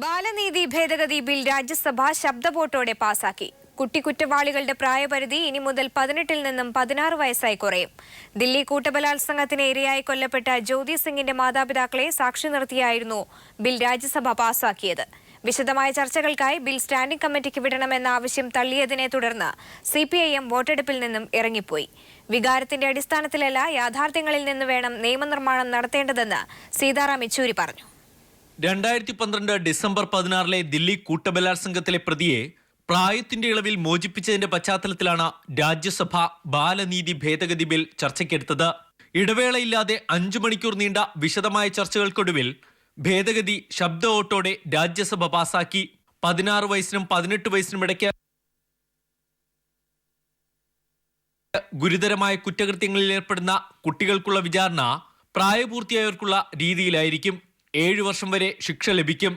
ബാലനീതി ഭേദഗതി ബിൽ രാജ്യസഭ ശബ്ദവോട്ടോടെ പാസാക്കി. കുറ്റവാളികളുടെ പ്രായപരിധി ഇനി മുതൽ 18 നിന്നും 16 വയസ്സായി കുറയും. ദില്ലി കൂട്ടബലാത്സംഗത്തിന് ഇരയായി കൊല്ലപ്പെട്ട ജ്യോതി സിംഗിന്റെ മാതാപിതാക്കളെ സാക്ഷി നിർത്തിയായിരുന്നു ബിൽ രാജ്യസഭ പാസാക്കിയത്. വിശദമായ ചർച്ചകൾക്കായി ബിൽ സ്റ്റാൻഡിംഗ് കമ്മിറ്റിക്ക് വിടണമെന്ന ആവശ്യം തള്ളിയതിനെ തുടർന്ന് CPIM വോട്ടെടുപ്പിൽ നിന്നും ഇറങ്ങിപ്പോയി. വികാരത്തിന്റെ അടിസ്ഥാനത്തിലല്ല, യാഥാർത്ഥ്യങ്ങളിൽ നിന്ന് വേണം നിയമനിർമ്മാണം നടത്തേണ്ടതെന്ന് സീതാറാം യെച്ചൂരി പറഞ്ഞു. 2012 ഡിസംബർ 16 ദില്ലി കൂട്ടബലാത്സംഗത്തിലെ പ്രതിയെ പ്രായത്തിന്റെ ഇളവിൽ മോചിപ്പിച്ചതിന്റെ പശ്ചാത്തലത്തിലാണ് രാജ്യസഭ ബാലനീതി ഭേദഗതി ബിൽ ചർച്ചയ്ക്കെടുത്തത്. ഇടവേളയില്ലാതെ 5 മണിക്കൂർ നീണ്ട വിശദമായ ചർച്ചകൾക്കൊടുവിൽ ഭേദഗതി ശബ്ദ വോട്ടോടെ രാജ്യസഭ പാസാക്കി. 16 വയസ്സിനും 18 വയസ്സിനും ഇടയ്ക്ക് ഗുരുതരമായ കുറ്റകൃത്യങ്ങളിൽ ഏർപ്പെടുന്ന കുട്ടികൾക്കുള്ള വിചാരണ പ്രായപൂർത്തിയായവർക്കുള്ള രീതിയിലായിരിക്കും. 7 വർഷം വരെ ശിക്ഷ ലഭിക്കും.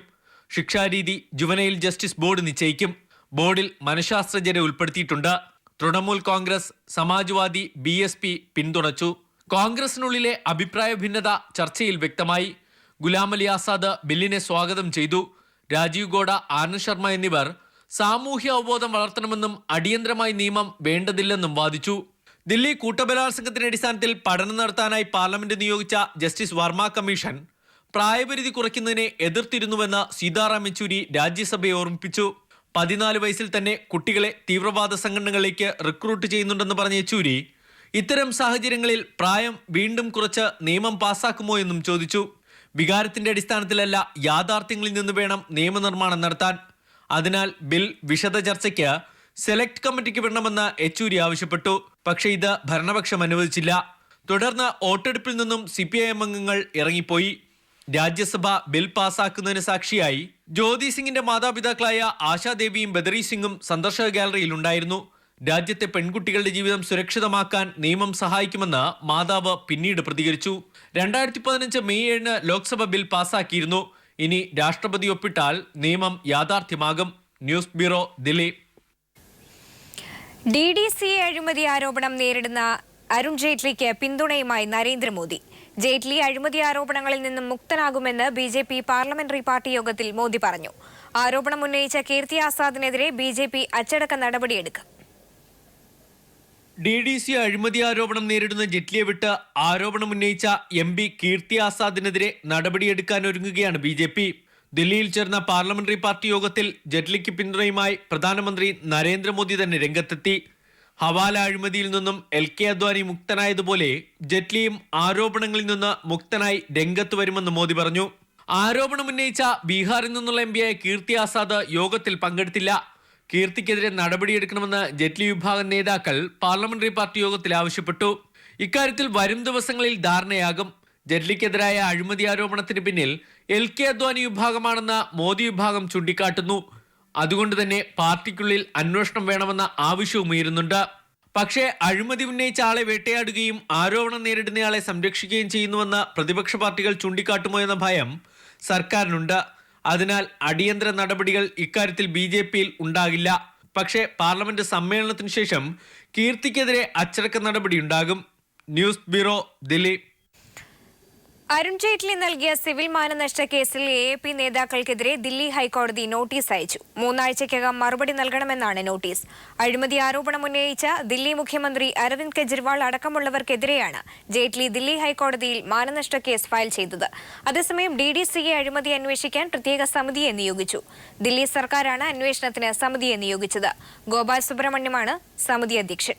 ശിക്ഷാരീതി ജുവനൈൽ ജസ്റ്റിസ് ബോർഡ് നിശ്ചയിക്കും. ബോർഡിൽ മനഃശാസ്ത്രജ്ഞരെ ഉൾപ്പെടുത്തിയിട്ടുണ്ട്. തൃണമൂൽ കോൺഗ്രസ്, സമാജ്വാദി, BSP പിന്തുണച്ചു. കോൺഗ്രസിനുള്ളിലെ അഭിപ്രായ ഭിന്നത ചർച്ചയിൽ വ്യക്തമായി. ഗുലാം അലി ആസാദ് ബില്ലിനെ സ്വാഗതം ചെയ്തു. രാജീവ് ഗൌഡ, ആനന്ദ് ശർമ്മ എന്നിവർ സാമൂഹ്യ അവബോധം വളർത്തണമെന്നും അടിയന്തരമായി നിയമം വേണ്ടതില്ലെന്നും വാദിച്ചു. ദില്ലി കൂട്ടബലാത്സംഗത്തിന്റെ അടിസ്ഥാനത്തിൽ പഠനം നടത്താനായി പാർലമെന്റ് നിയോഗിച്ച ജസ്റ്റിസ് വർമ്മ കമ്മീഷൻ പ്രായപരിധി കുറയ്ക്കുന്നതിനെ എതിർത്തിരുന്നുവെന്ന് സീതാറാം യെച്ചൂരി രാജ്യസഭയെ ഓർമ്മിപ്പിച്ചു. 14 വയസ്സിൽ തന്നെ കുട്ടികളെ തീവ്രവാദ സംഘടനകളിലേക്ക് റിക്രൂട്ട് ചെയ്യുന്നുണ്ടെന്ന് പറഞ്ഞ യെച്ചൂരി ഇത്തരം സാഹചര്യങ്ങളിൽ പ്രായം വീണ്ടും കുറച്ച് നിയമം പാസാക്കുമോ എന്നും ചോദിച്ചു. വികാരത്തിന്റെ അടിസ്ഥാനത്തിലല്ല, യാഥാർത്ഥ്യങ്ങളിൽ നിന്ന് വേണം നിയമനിർമ്മാണം നടത്താൻ. അതിനാൽ ബിൽ വിശദ ചർച്ചയ്ക്ക് സെലക്ട് കമ്മിറ്റിക്ക് വിടണമെന്ന് യെച്ചൂരി ആവശ്യപ്പെട്ടു. പക്ഷേ ഇത് ഭരണപക്ഷം അനുവദിച്ചില്ല. തുടർന്ന് വോട്ടെടുപ്പിൽ നിന്നും CPIM അംഗങ്ങൾ ഇറങ്ങിപ്പോയി. രാജ്യസഭ ബിൽ പാസാക്കുന്നതിന് സാക്ഷിയായി ജ്യോതി സിംഗിന്റെ മാതാപിതാക്കളായ ആശാദേവിയും ബദറി സിംഗും സന്ദർശക ഗാലറിയിൽ ഉണ്ടായിരുന്നു. രാജ്യത്തെ പെൺകുട്ടികളുടെ ജീവിതം സുരക്ഷിതമാക്കാൻ നിയമം സഹായിക്കുമെന്ന് മാതാവ് പിന്നീട് പ്രതികരിച്ചു. 2015 മെയ് 7 ലോക്സഭ ബിൽ പാസാക്കിയിരുന്നു. ഇനി രാഷ്ട്രപതി ഒപ്പിട്ടാൽ നിയമം യാഥാർത്ഥ്യമാകും. News bureau, Delhi. DDCA അഴിമതി ആരോപണം നേരിടുന്ന അരുൺ ജെയ്റ്റ്ലിക്ക് പിന്തുണയുമായി നരേന്ദ്രമോദി. ജെയ്റ്റ്ലി അഴിമതി ആരോപണങ്ങളിൽ നിന്നും മുക്തനാകുമെന്ന് BJP പാർലമെന്ററി പാർട്ടി യോഗത്തിൽ മോദി പറഞ്ഞു. ആരോപണം ഉന്നയിച്ച കീർത്തി ആസാദിനെതിരെ BJP അച്ചടക്ക നടപടിയെടുക്കും. DDCA അഴിമതി ആരോപണം നേരിടുന്ന ജെയ്റ്റ്ലിയെ വിട്ട് ആരോപണം ഉന്നയിച്ച MP കീർത്തി ആസാദിനെതിരെ നടപടിയെടുക്കാൻ ഒരുങ്ങുകയാണ് BJP. ദില്ലിയിൽ ചേർന്ന പാർലമെന്ററി പാർട്ടി യോഗത്തിൽ ജെയ്റ്റ്ലിക്ക് പിന്തുണയുമായി പ്രധാനമന്ത്രി നരേന്ദ്രമോദി തന്നെ രംഗത്തെത്തി. ഹവാല അഴിമതിയിൽ നിന്നും LK അദ്വാനി മുക്തനായതുപോലെ ജെയ്റ്റ്ലിയും ആരോപണങ്ങളിൽ നിന്ന് മുക്തനായി രംഗത്ത് വരുമെന്ന് മോദി പറഞ്ഞു. ആരോപണം ഉന്നയിച്ച ബീഹാറിൽ നിന്നുള്ള MP കീർത്തി ആസാദ് യോഗത്തിൽ പങ്കെടുത്തില്ല. കീർത്തിക്കെതിരെ നടപടിയെടുക്കണമെന്ന് ജെയ്റ്റ്ലി വിഭാഗം നേതാക്കൾ പാർലമെന്ററി പാർട്ടി യോഗത്തിൽ ആവശ്യപ്പെട്ടു. ഇക്കാര്യത്തിൽ വരും ദിവസങ്ങളിൽ ധാരണയാകും. ജെയ്റ്റ്ലിക്കെതിരായ അഴിമതി ആരോപണത്തിന് പിന്നിൽ LK അദ്വാനി വിഭാഗമാണെന്ന് മോദി വിഭാഗം ചൂണ്ടിക്കാട്ടുന്നു. അതുകൊണ്ട് തന്നെ പാർട്ടിക്കുള്ളിൽ അന്വേഷണം വേണമെന്ന ആവശ്യവും ഉയരുന്നുണ്ട്. പക്ഷേ അഴിമതി ഉന്നയിച്ച ആളെ വേട്ടയാടുകയും ആരോപണം നേരിടുന്നയാളെ സംരക്ഷിക്കുകയും ചെയ്യുന്നുവെന്ന് പ്രതിപക്ഷ പാർട്ടികൾ ചൂണ്ടിക്കാട്ടുമോ എന്ന ഭയം സർക്കാരിനുണ്ട്. അതിനാൽ അടിയന്തര നടപടികൾ ഇക്കാര്യത്തിൽ BJPയിൽ ഉണ്ടാകില്ല. പക്ഷേ പാർലമെന്റ് സമ്മേളനത്തിന് ശേഷം കീർത്തിക്കെതിരെ അച്ചടക്ക നടപടിയുണ്ടാകും. News bureau, Delhi. അരുൺ ജെയ്റ്റ്ലി നൽകിയ സിവിൽ മാനനഷ്ട കേസിൽ AAP നേതാക്കൾക്കെതിരെ ദില്ലി ഹൈക്കോടതി നോട്ടീസ് അയച്ചു. 3 ആഴ്ചയ്ക്കകം മറുപടി നൽകണമെന്നാണ് നോട്ടീസ്. അഴിമതി ആരോപണം ഉന്നയിച്ച ദില്ലി മുഖ്യമന്ത്രി അരവിന്ദ് കെജ്രിവാൾ അടക്കമുള്ളവർക്കെതിരെയാണ് ജെയ്റ്റ്ലി ദില്ലി ഹൈക്കോടതിയിൽ മാനനഷ്ട കേസ് ഫയൽ ചെയ്തത്. അതേസമയം DDCA അഴിമതി അന്വേഷിക്കാൻ പ്രത്യേക സമിതിയെ നിയോഗിച്ചു. ദില്ലി സർക്കാരാണ് അന്വേഷണത്തിന് സമിതിയെ നിയോഗിച്ചത്. ഗോപാൽ സുബ്രഹ്മണ്യമാണ് സമിതി അധ്യക്ഷൻ.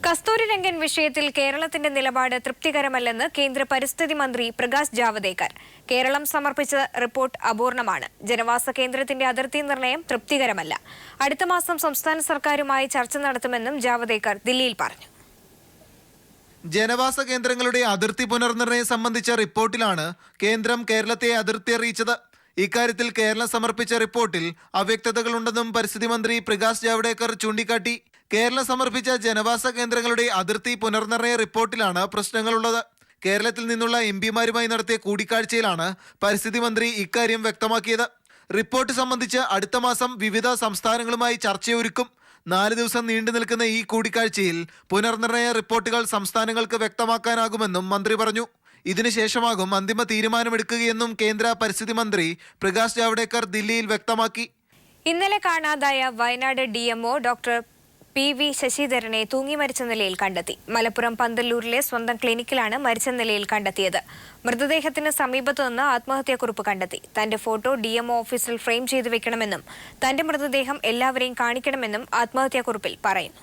കസ്തൂരി രംഗൻ വിഷയത്തിൽ കേരളത്തിന്റെ നിലപാട് തൃപ്തികരമല്ലെന്ന് കേന്ദ്ര പരിസ്ഥിതി മന്ത്രി പ്രകാശ് ജാവദേക്കർ. കേരളം സമർപ്പിച്ച റിപ്പോർട്ട് അപൂർണമാണ്. ജനവാസ കേന്ദ്രത്തിന്റെ അതിർത്തി നിർണയം തൃപ്തികരമല്ല. അടുത്ത മാസം സംസ്ഥാന സർക്കാരുമായി ചർച്ച നടത്തുമെന്നും ജാവദേക്കർ ദില്ലിയിൽ പറഞ്ഞു. ജനവാസ കേന്ദ്രങ്ങളുടെ അതിർത്തി പുനർനിർണയം സംബന്ധിച്ച റിപ്പോർട്ടിലാണ് കേന്ദ്രം കേരളത്തെ അതിർത്തി അറിയിച്ചത്. ഇക്കാര്യത്തിൽ കേരളം സമർപ്പിച്ച റിപ്പോർട്ടിൽ അവ്യക്തതകളുണ്ടെന്നും പരിസ്ഥിതി മന്ത്രി പ്രകാശ് ജാവ്ദേക്കർ ചൂണ്ടിക്കാട്ടി. കേരളം സമർപ്പിച്ച ജനവാസ കേന്ദ്രങ്ങളുടെ അതിർത്തി പുനർനിർണയ റിപ്പോർട്ടിലാണ് പ്രശ്നങ്ങളുള്ളത്. കേരളത്തിൽ നിന്നുള്ള MPമാരുമായി നടത്തിയ കൂടിക്കാഴ്ചയിലാണ് പരിസ്ഥിതി മന്ത്രി ഇക്കാര്യം വ്യക്തമാക്കിയത്. റിപ്പോർട്ട് സംബന്ധിച്ച് അടുത്ത മാസം വിവിധ സംസ്ഥാനങ്ങളുമായി ചർച്ചയൊരുക്കും. 4 ദിവസം നീണ്ടു നിൽക്കുന്ന ഈ കൂടിക്കാഴ്ചയിൽ പുനർനിർണയ റിപ്പോർട്ടുകൾ സംസ്ഥാനങ്ങൾക്ക് വ്യക്തമാക്കാനാകുമെന്നും മന്ത്രി പറഞ്ഞു. ഇതിനുശേഷമാകും അന്തിമ തീരുമാനമെടുക്കുകയെന്നും കേന്ദ്ര പരിസ്ഥിതി മന്ത്രി പ്രകാശ് ജാവ്ദേക്കർ ദില്ലിയിൽ വ്യക്തമാക്കി. ഇന്നലെ കാണാതായ വയനാട് DMO ഡോക്ടർ PV ശശിധരനെ തൂങ്ങി മരിച്ച നിലയിൽ കണ്ടെത്തി. മലപ്പുറം പന്തല്ലൂരിലെ സ്വന്തം ക്ലിനിക്കിലാണ് മരിച്ച നിലയിൽ കണ്ടെത്തിയത്. മൃതദേഹത്തിന് സമീപത്തു നിന്ന് ആത്മഹത്യാക്കുറിപ്പ് കണ്ടെത്തി. തന്റെ ഫോട്ടോ DMO ഓഫീസിൽ ഫ്രെയിം ചെയ്തു വെക്കണമെന്നും തന്റെ മൃതദേഹം എല്ലാവരെയും കാണിക്കണമെന്നും ആത്മഹത്യാക്കുറിപ്പിൽ പറയുന്നു.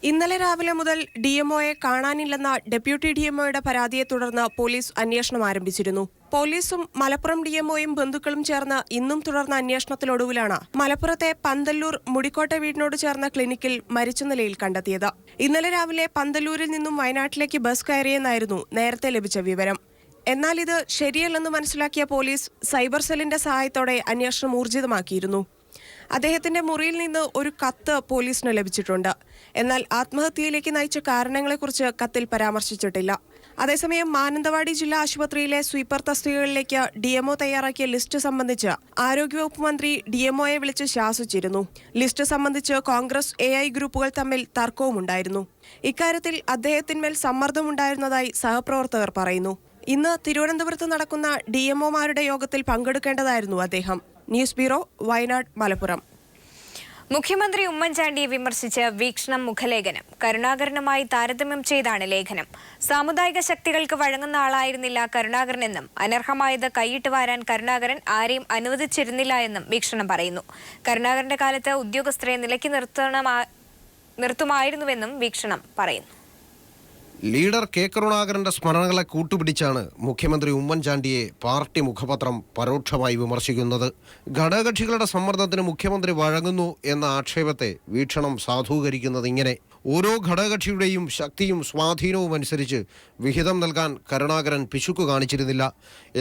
ഇന്നലെ രാവിലെ മുതൽ DMOയെ കാണാനില്ലെന്ന ഡെപ്യൂട്ടി DMOയുടെ പരാതിയെ തുടർന്ന് പോലീസ് അന്വേഷണം ആരംഭിച്ചിരുന്നു. പോലീസും മലപ്പുറം DMOയും ബന്ധുക്കളും ചേർന്ന് ഇന്നും തുടർന്ന അന്വേഷണത്തിനൊടുവിലാണ് മലപ്പുറത്തെ പന്തല്ലൂർ മുടിക്കോട്ട വീടിനോട് ചേർന്ന ക്ലിനിക്കിൽ മരിച്ച നിലയിൽ കണ്ടെത്തിയത്. ഇന്നലെ രാവിലെ പന്തല്ലൂരിൽ നിന്നും വയനാട്ടിലേക്ക് ബസ് കയറിയെന്നായിരുന്നു നേരത്തെ ലഭിച്ച വിവരം. എന്നാൽ ഇത് ശരിയല്ലെന്ന് മനസ്സിലാക്കിയ പോലീസ് സൈബർ സെല്ലിന്റെ സഹായത്തോടെ അന്വേഷണം ഊർജിതമാക്കിയിരുന്നു. അദ്ദേഹത്തിന്റെ മുറിയിൽ നിന്ന് ഒരു കത്ത് പോലീസിന് ലഭിച്ചിട്ടുണ്ട്. എന്നാൽ ആത്മഹത്യയിലേക്ക് നയിച്ച കാരണങ്ങളെക്കുറിച്ച് കത്തിൽ പരാമർശിച്ചിട്ടില്ല. അതേസമയം മാനന്തവാടി ജില്ലാ ആശുപത്രിയിലെ സ്വീപ്പർ തസ്തികകളിലേക്ക് DMO തയ്യാറാക്കിയ ലിസ്റ്റ് സംബന്ധിച്ച് ആരോഗ്യവകുപ്പ് മന്ത്രി DMOയെ വിളിച്ച് ശാസിച്ചിരുന്നു. ലിസ്റ്റ് സംബന്ധിച്ച് കോൺഗ്രസ് AI ഗ്രൂപ്പുകൾ തമ്മിൽ തർക്കവുമുണ്ടായിരുന്നു. ഇക്കാര്യത്തിൽ അദ്ദേഹത്തിന്മേൽ സമ്മർദ്ദമുണ്ടായിരുന്നതായി സഹപ്രവർത്തകർ പറയുന്നു. ഇന്ന് തിരുവനന്തപുരത്ത് നടക്കുന്ന DMOമാരുടെ യോഗത്തിൽ പങ്കെടുക്കേണ്ടതായിരുന്നു അദ്ദേഹം. News bureau, Wayanad, Malappuram. മുഖ്യമന്ത്രി ഉമ്മൻചാണ്ടിയെ വിമർശിച്ച് വീക്ഷണം മുഖലേഖനം. കരുണാകരനുമായി താരതമ്യം ചെയ്താണ് ലേഖനം. സാമുദായിക ശക്തികൾക്ക് വഴങ്ങുന്ന ആളായിരുന്നില്ല കരുണാകരനെന്നും അനർഹമായത് കൈയിട്ട് വാരാൻ കരുണാകരൻ ആരെയും അനുവദിച്ചിരുന്നില്ല എന്നും വീക്ഷണം പറയുന്നു. കരുണാകരന്റെ കാലത്ത് ഉദ്യോഗസ്ഥരെ നിലയ്ക്ക് നിർത്തുമായിരുന്നുവെന്നും വീക്ഷണം പറയുന്നു. ലീഡർ കെ കരുണാകരന്റെ സ്മരണകളെ കൂട്ടുപിടിച്ചാണ് മുഖ്യമന്ത്രി ഉമ്മൻചാണ്ടിയെ പാർട്ടി മുഖപത്രം പരോക്ഷമായി വിമർശിക്കുന്നത്. ഘടകകക്ഷികളുടെ സമ്മർദ്ദത്തിന് മുഖ്യമന്ത്രി വഴങ്ങുന്നു എന്ന ആക്ഷേപത്തെ വീക്ഷണം സാധൂകരിക്കുന്നത് ഇങ്ങനെ: ഓരോ ഘടകകക്ഷിയുടെയും ശക്തിയും സ്വാധീനവും അനുസരിച്ച് വിഹിതം നൽകാൻ കരുണാകരൻ പിശുക്ക് കാണിച്ചിരുന്നില്ല.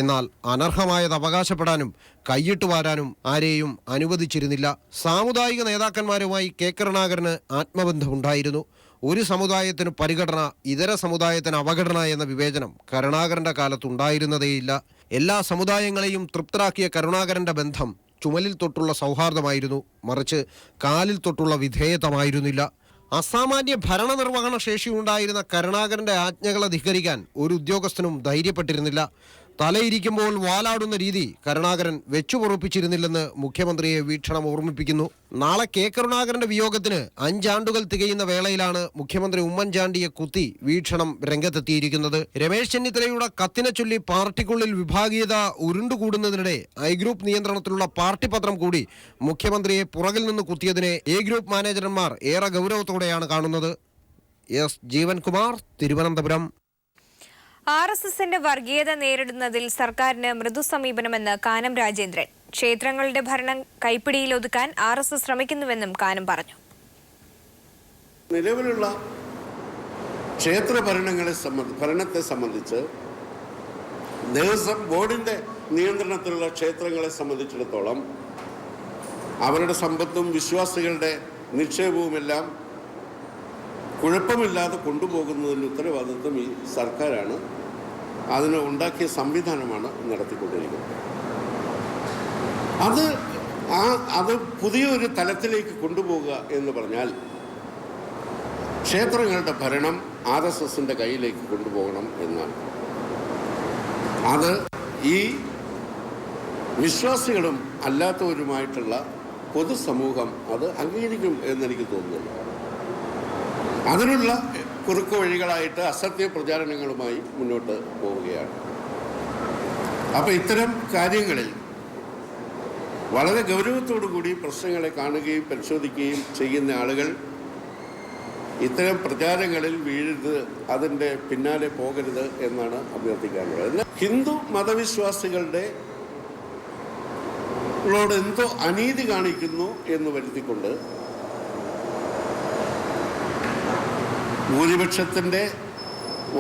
എന്നാൽ അനർഹമായത് അവകാശപ്പെടാനും കൈയിട്ട് വാരാനും ആരെയും അനുവദിച്ചിരുന്നില്ല. സാമുദായിക നേതാക്കന്മാരുമായി കെ കരുണാകരന് ആത്മബന്ധമുണ്ടായിരുന്നു. ഒരു സമുദായത്തിന് പരിഗണന, ഇതര സമുദായത്തിന് അവഗണന എന്ന വിവേചനം കരുണാകരന്റെ കാലത്തുണ്ടായിരുന്നതേയില്ല. എല്ലാ സമുദായങ്ങളെയും തൃപ്തരാക്കിയ കരുണാകരന്റെ ബന്ധം ചുമലിൽ തൊട്ടുള്ള സൗഹാർദ്ദമായിരുന്നു, മറിച്ച് കാലിൽ തൊട്ടുള്ള വിധേയത്വമായിരുന്നില്ല. അസാമാന്യ ഭരണനിർവഹണ ശേഷിയുണ്ടായിരുന്ന കരുണാകരന്റെ ആജ്ഞകളെ ധിക്കരിക്കാൻ ഒരു ഉദ്യോഗസ്ഥനും ധൈര്യപ്പെട്ടിരുന്നില്ല. തലയിരിക്കുമ്പോൾ വാലാടുന്ന രീതി കരുണാകരൻ വെച്ചുപൊറുപ്പിച്ചിരുന്നില്ലെന്ന് മുഖ്യമന്ത്രിയെ വീക്ഷണം ഓർമ്മിപ്പിക്കുന്നു. നാളെ കെ കരുണാകരന്റെ വിയോഗത്തിന് 5 ആണ്ടുകൾ തികയുന്ന വേളയിലാണ് മുഖ്യമന്ത്രി ഉമ്മൻചാണ്ടിയെ കുത്തി വീക്ഷണം രംഗത്തെത്തിയിരിക്കുന്നത്. രമേശ് ചെന്നിത്തലയുടെ കത്തിനെ ചൊല്ലി പാർട്ടിക്കുള്ളിൽ വിഭാഗീയത ഉരുണ്ടുകൂടുന്നതിനിടെ ഐ ഗ്രൂപ്പ് നിയന്ത്രണത്തിലുള്ള പാർട്ടി പത്രം കൂടി മുഖ്യമന്ത്രിയെ പുറകിൽ നിന്ന് കുത്തിയതിനെ എ ഗ്രൂപ്പ് മാനേജർമാർ ഏറെ ഗൗരവത്തോടെയാണ് കാണുന്നത്. എസ് ജീവൻകുമാർ, തിരുവനന്തപുരം. RSSന്റെ വർഗീയത നേരിടുന്നതിൽ സർക്കാരിന് മൃദു സമീപനമെന്ന് കാനം രാജേന്ദ്രൻ. ക്ഷേത്രങ്ങളുടെ ഭരണം കൈപ്പിടിയിലൊതുക്കാൻ RSS ശ്രമിക്കുന്നുവെന്നും കാനം പറഞ്ഞു. നിലവിലുള്ള ക്ഷേത്ര ഭരണത്തെ സംബന്ധിച്ച് ദേവസ്വം ബോർഡിന്റെ നിയന്ത്രണത്തിലുള്ള ക്ഷേത്രങ്ങളെ സംബന്ധിച്ചിടത്തോളം അവരുടെ സമ്പത്തും വിശ്വാസികളുടെ നിക്ഷേപവുമെല്ലാം കുഴപ്പമില്ലാതെ കൊണ്ടുപോകുന്നതിൻ്റെ ഉത്തരവാദിത്വം ഈ സർക്കാരാണ്. അതിന് ഉണ്ടാക്കിയ സംവിധാനമാണ് നടത്തിക്കൊണ്ടിരിക്കുന്നത്. അത് പുതിയൊരു തലത്തിലേക്ക് കൊണ്ടുപോകുക എന്ന് പറഞ്ഞാൽ ക്ഷേത്രങ്ങളുടെ ഭരണം RSSന്റെ കയ്യിലേക്ക് കൊണ്ടുപോകണം എന്നാണ്. അത് ഈ വിശ്വാസികളും അല്ലാത്തവരുമായിട്ടുള്ള പൊതുസമൂഹം അത് അംഗീകരിക്കും എന്നെനിക്ക് തോന്നുന്നില്ല. അതിനുള്ള കുറുക്കു വഴികളായിട്ട് അസത്യ പ്രചാരണങ്ങളുമായി മുന്നോട്ട് പോവുകയാണ്. അപ്പോൾ ഇത്തരം കാര്യങ്ങളിൽ വളരെ ഗൗരവത്തോടു കൂടി പ്രശ്നങ്ങളെ കാണുകയും പരിശോധിക്കുകയും ചെയ്യുന്ന ആളുകൾ ഇത്തരം പ്രചാരങ്ങളിൽ വീഴരുത്, അതിൻ്റെ പിന്നാലെ പോകരുത് എന്നാണ് അഭ്യർത്ഥിക്കാനുള്ളത്. ഹിന്ദു മതവിശ്വാസികളുടെ എന്തോ അനീതി കാണിക്കുന്നു എന്ന് വരുത്തിക്കൊണ്ട് ഭൂരിപക്ഷത്തിൻ്റെ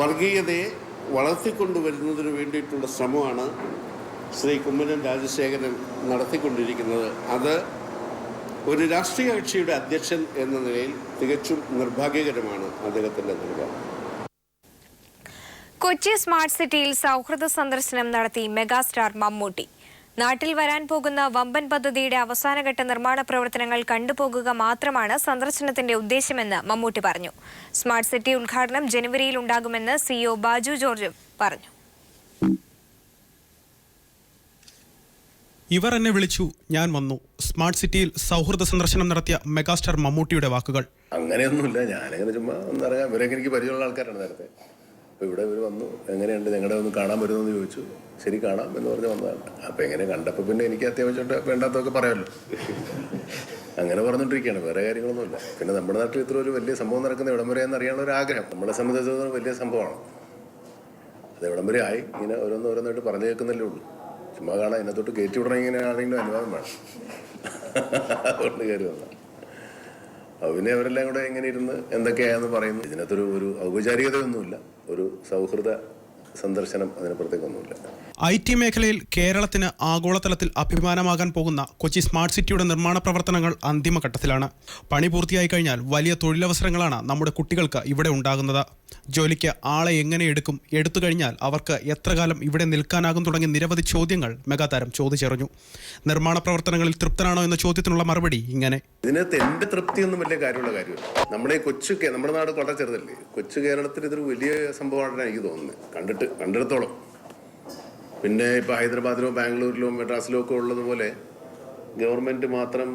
വർഗീയതയെ വളർത്തിക്കൊണ്ടുവരുന്നതിന് വേണ്ടിയിട്ടുള്ള ശ്രമമാണ് ശ്രീ കുമ്മനം രാജശേഖരൻ നടത്തിക്കൊണ്ടിരിക്കുന്നത്. അത് ഒരു രാഷ്ട്രീയ കക്ഷിയുടെ അധ്യക്ഷൻ എന്ന നിലയിൽ തികച്ചും നിർഭാഗ്യകരമാണ് അദ്ദേഹത്തിൻ്റെ നിലപാട്. കൊച്ചി സ്മാർട്ട് സിറ്റിയിൽ സൗഹൃദ സന്ദർശനം നടത്തി മെഗാസ്റ്റാർ മമ്മൂട്ടി. നാട്ടിൽ വരാൻ പോകുന്ന വമ്പൻ പദ്ധതിയുടെ അവസാനഘട്ട നിർമ്മാണ പ്രവർത്തനങ്ങൾ കണ്ടുപോകുക മാത്രമാണ് സന്ദർശനത്തിന്റെ ഉദ്ദേശമെന്ന് മമ്മൂട്ടി പറഞ്ഞു. സ്മാർട്ട് സിറ്റി ഉദ്ഘാടനം ജനുവരിയിൽ ഉണ്ടാകുമെന്ന് CEO ബാജു ജോർജ് പറഞ്ഞു. ഇവർ എന്നെ വിളിച്ചു, ഞാൻ വന്നു. സ്മാർട്ട് സിറ്റിയിൽ സൗഹൃദ സന്ദർശനം നടത്തിയ മെഗാസ്റ്റാർ മമ്മൂട്ടിയുടെ വാക്കുകൾ. അങ്ങനെയൊന്നുമില്ല, ഞാനങ്ങനെ ചുമ്മാ ഒന്നറിയാം. ഇവരൊക്കെ എനിക്ക് പരിചയമുള്ള ആൾക്കാരാണ് നേരത്തെ. അപ്പോൾ ഇവിടെ ഇവർ വന്നു, എങ്ങനെയുണ്ട് ഞങ്ങളുടെ ഒന്ന് കാണാൻ വരുമെന്ന് ചോദിച്ചു. ശരി കാണാം എന്ന് പറഞ്ഞ് വന്നതാണ്. അപ്പോൾ എങ്ങനെ കണ്ടപ്പോൾ പിന്നെ എനിക്ക് അത്യാവശ്യമായിട്ട് വേണ്ടാത്തതൊക്കെ പറയാമല്ലോ, അങ്ങനെ പറഞ്ഞുകൊണ്ടിരിക്കുകയാണ്. വേറെ കാര്യങ്ങളൊന്നുമില്ല. പിന്നെ നമ്മുടെ നാട്ടിൽ ഇത്ര ഒരു വലിയ സംഭവം നടക്കുന്ന ഇവിടം വരെ എന്നറിയാനുള്ള ഒരു ആഗ്രഹം നമ്മളെ സംബന്ധിച്ചിടത്തോളം വലിയ സംഭവമാണ്. അത് ഇവിടം വരെ ആയി, ഇങ്ങനെ ഓരോന്നോരോന്നായിട്ട് പറഞ്ഞു കേൾക്കുന്നല്ലേ ഉള്ളൂ. ചുമ്മാ കാണാൻ ഇതിനകത്തോട്ട് കയറ്റി വിടണം, ഇങ്ങനെ ആണെങ്കിലും അനുവാദം വേണം. അതുകൊണ്ട് കയറി വന്ന അപ്പോൾ പിന്നെ അവരെല്ലാം കൂടെ എങ്ങനെ ഇരുന്ന് എന്തൊക്കെയാണെന്ന് പറയുന്നു. ഇതിനകത്തൊരു ഔപചാരികതയൊന്നുമില്ല, ഒരു സൗഹൃദ സന്ദർശനം അതിനപ്പുറത്തേക്കൊന്നുമില്ല. IT മേഖലയിൽ കേരളത്തിന് ആഗോളതലത്തിൽ അഭിമാനമാകാൻ പോകുന്ന കൊച്ചി സ്മാർട്ട് സിറ്റിയുടെ നിർമ്മാണ പ്രവർത്തനങ്ങൾ അന്തിമഘട്ടത്തിലാണ്. പണി പൂർത്തിയായി കഴിഞ്ഞാൽ വലിയ തൊഴിലവസരങ്ങളാണ് നമ്മുടെ കുട്ടികൾക്ക് ഇവിടെ ഉണ്ടാകുന്നത്. ജോലിക്ക് ആളെ എങ്ങനെ എടുക്കും, എടുത്തു കഴിഞ്ഞാൽ അവർക്ക് എത്ര കാലം ഇവിടെ നിൽക്കാനാകും തുടങ്ങിയ നിരവധി ചോദ്യങ്ങൾ മെഗാതാരം ചോദിച്ചെറിഞ്ഞു. നിർമ്മാണ പ്രവർത്തനങ്ങളിൽ തൃപ്തനാണോ എന്ന ചോദ്യത്തിനുള്ള മറുപടി ഇങ്ങനെ. ഇതിനകത്ത് എൻ്റെ തൃപ്തിയൊന്നും വലിയ കാര്യമുള്ള കാര്യമില്ല. നമ്മുടെ നമ്മുടെ നാട് വളരെ ചെറുതല്ലേ. കൊച്ചു കേരളത്തിൽ ഇതൊരു വലിയ സംഭവമായിട്ടാണ് എനിക്ക് തോന്നുന്നത്, കണ്ടിടത്തോളം. പിന്നെ ഇപ്പോൾ ഹൈദരാബാദിലോ ബാംഗ്ലൂരിലോ മെഡ്രാസിലോ ഒക്കെ ഉള്ളതുപോലെ ഗവൺമെൻറ് മാത്രം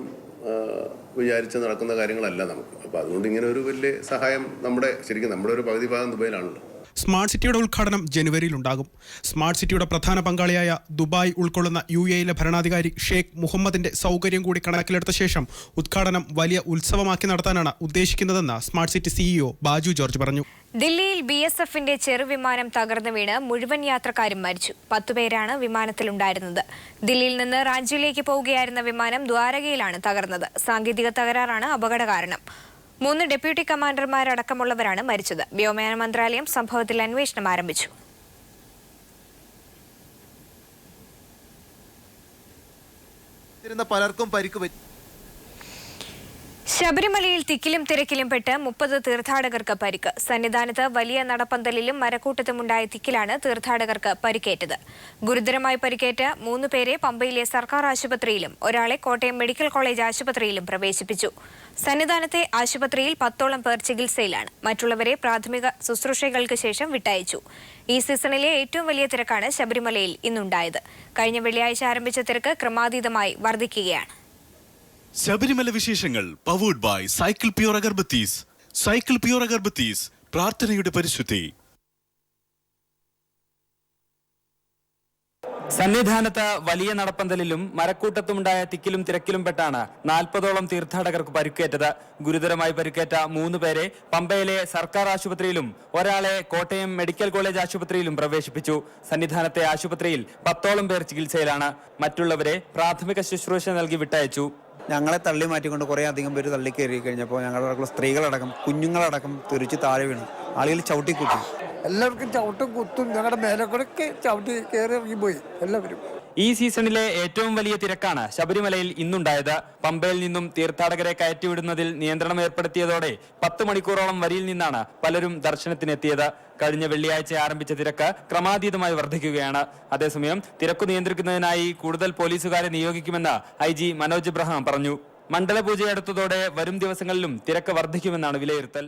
വിചാരിച്ച് നടക്കുന്ന കാര്യങ്ങളല്ല നമുക്ക്. അപ്പോൾ അതുകൊണ്ട് ഇങ്ങനെ ഒരു വലിയ സഹായം ശരിക്കും നമ്മുടെ ഒരു പകുതി ഭാഗം ദുബൈയിലാണല്ലോ. സ്മാർട്ട് സിറ്റിയുടെ ഉദ്ഘാടനം ജനുവരിയിൽ ഉണ്ടാകും. സ്മാർട്ട് സിറ്റിയുടെ പ്രധാന പങ്കാളിയായ ദുബായ് ഉൾക്കൊള്ളുന്ന UAE ഭരണാധികാരി ഷെയ്ഖ് മുഹമ്മദിന്റെ സൗകര്യം കൂടി കണക്കിലെടുത്ത ശേഷം ഉദ്ഘാടനം വലിയ ഉത്സവമാക്കി നടത്താനാണ് ഉദ്ദേശിക്കുന്നതെന്ന് smart city CEO Baju George പറഞ്ഞു. ദില്ലിയിൽ BSFന്റെ ചെറുവിമാനം തകർന്നു വീണ് മുഴുവൻ യാത്രക്കാരും മരിച്ചു. 10 പേരാണ് വിമാനത്തിലുണ്ടായിരുന്നത്. ദില്ലിയിൽ നിന്ന് റാഞ്ചിയിലേക്ക് പോവുകയായിരുന്ന വിമാനം ദ്വാരകയിലാണ് തകർന്നത്. സാങ്കേതിക തകരാറാണ് അപകട കാരണം. 3 ഡെപ്യൂട്ടി കമാൻഡർമാരടക്കമുള്ളവരാണ് മരിച്ചത്. വ്യോമയാന മന്ത്രാലയം സംഭവത്തിൽ അന്വേഷണം ആരംഭിച്ചു. പലർക്കും പരിക്ക് പറ്റി. ശബരിമലയിൽ തിക്കിലും തിരക്കിലും പെട്ട് 30 തീർത്ഥാടകർക്ക് പരിക്ക്. സന്നിധാനത്ത് വലിയ നടപ്പന്തലിലും മരക്കൂട്ടത്തുമുണ്ടായ തിക്കിലാണ് തീർത്ഥാടകർക്ക് പരിക്കേറ്റത്. ഗുരുതരമായി പരിക്കേറ്റ 3 പേരെ പമ്പയിലെ സർക്കാർ ആശുപത്രിയിലും ഒരാളെ കോട്ടയം മെഡിക്കൽ കോളേജ് ആശുപത്രിയിലും പ്രവേശിപ്പിച്ചു. സന്നിധാനത്തെ ആശുപത്രിയിൽ 10ഓളം പേർ ചികിത്സയിലാണ്. മറ്റുള്ളവരെ പ്രാഥമിക ശുശ്രൂഷകൾക്ക് ശേഷം വിട്ടയച്ചു. ഈ സീസണിലെ ഏറ്റവും വലിയ തിരക്കാണ് ശബരിമലയിൽ ഇന്നുണ്ടായത്. കഴിഞ്ഞ വെള്ളിയാഴ്ച ആരംഭിച്ച തിരക്ക് ക്രമാതീതമായി വർദ്ധിക്കുകയാണ്. ശബരിമല വിശേഷങ്ങൾ powered by Cycle Pure Agarbathies. Cycle Pure Agarbathies, പ്രാർത്ഥനയുടെ പരിശുദ്ധി. സന്നിധാനത്ത് വലിയ നടപ്പന്തലിലും മരക്കൂട്ടത്തുമുണ്ടായ തിക്കിലും തിരക്കിലും പെട്ടാണ് 40ഓളം തീർത്ഥാടകർക്ക് പരിക്കേറ്റത്. ഗുരുതരമായി പരിക്കേറ്റ 3 പേരെ പമ്പയിലെ സർക്കാർ ആശുപത്രിയിലും ഒരാളെ കോട്ടയം മെഡിക്കൽ കോളേജ് ആശുപത്രിയിലും പ്രവേശിപ്പിച്ചു. സന്നിധാനത്തെ ആശുപത്രിയിൽ 10ഓളം പേർ ചികിത്സയിലാണ്. മറ്റുള്ളവരെ പ്രാഥമിക ശുശ്രൂഷ നൽകി വിട്ടയച്ചു. ഞങ്ങളെ തള്ളി മാറ്റിക്കൊണ്ട് കുറേ അധികം പേര് തള്ളിക്കയറി കഴിഞ്ഞപ്പോൾ ഞങ്ങളുടെ സ്ത്രീകളടക്കം കുഞ്ഞുങ്ങളടക്കം തെറിച്ച് താഴെ വീണു. ആളുകൾ ചവിട്ടിക്കുത്തി. എല്ലാവർക്കും ചവിട്ടും കുത്തും ഞങ്ങളുടെ മേലെ കൂടെ ചവിട്ടി കയറി ഇറങ്ങിപ്പോയി എല്ലാവരും. ഈ സീസണിലെ ഏറ്റവും വലിയ തിരക്കാണ് ശബരിമലയിൽ ഇന്നുണ്ടായത്. പമ്പയിൽ നിന്നും തീർത്ഥാടകരെ കയറ്റിവിടുന്നതിൽ നിയന്ത്രണം ഏർപ്പെടുത്തിയതോടെ 10 മണിക്കൂറോളം വരിയിൽ നിന്നാണ് പലരും ദർശനത്തിനെത്തിയത്. കഴിഞ്ഞ വെള്ളിയാഴ്ച ആരംഭിച്ച തിരക്ക് ക്രമാതീതമായി വർദ്ധിക്കുകയാണ്. അതേസമയം തിരക്ക് നിയന്ത്രിക്കുന്നതിനായി കൂടുതൽ പോലീസുകാരെ നിയോഗിക്കുമെന്ന് IG മനോജ് എബ്രഹാം പറഞ്ഞു. മണ്ഡലപൂജ അടുത്തതോടെ വരും ദിവസങ്ങളിലും തിരക്ക് വർദ്ധിക്കുമെന്നാണ് വിലയിരുത്തൽ.